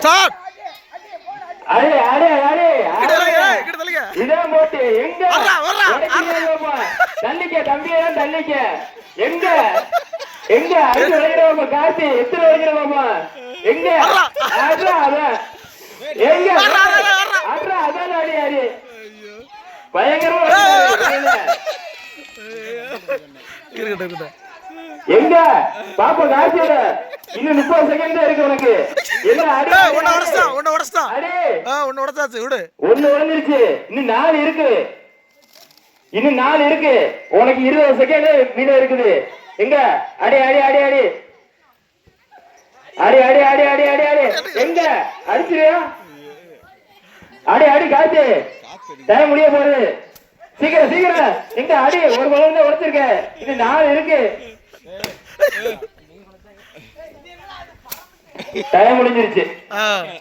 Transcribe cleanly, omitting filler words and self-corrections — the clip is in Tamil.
ஸ்டார்ட். அடே அடே அடே கிட்ட தள்ளிங்க. இதான் போட்டு எங்க வர்றா வர்றா. தள்ளிக்க தம்பியெல்லாம் தள்ளிக்க எங்க எங்க அடிச்சு விளையாடுவோமா காசி எத்தனை விளையாடுவோமா எங்க அட்ரா அதான் எங்க அட்ரா அதான் அடி அடி பயங்கரமா இருக்கட்டும். எங்க பாப்பா காசியோட இன்னும் 30 செகண்ட் தான் இருக்கு உனக்கு என்ன அடி ஒன்னு உடைச்சான் அடி ஒன்னு உடைச்சாச்சு விடு. ஒண்ணு உடைஞ்சிருச்சு இன்னும் 4 இருக்கு உனக்கு 20 செகண்ட் மீதம் இருக்குது எங்க அடி அடி அடி அடி அடி அடி அடி அடி அடி அடி எங்க அடிச்சிருயா அடி அடி காத்து டைம் முடிய போகுது சீக்கிரம் சீக்கிரம் எங்க அடி ஒரு பலன் தான் உடைச்சிருக்க இன்னும் 4 இருக்கு டைம் முடிஞ்சிருச்சு.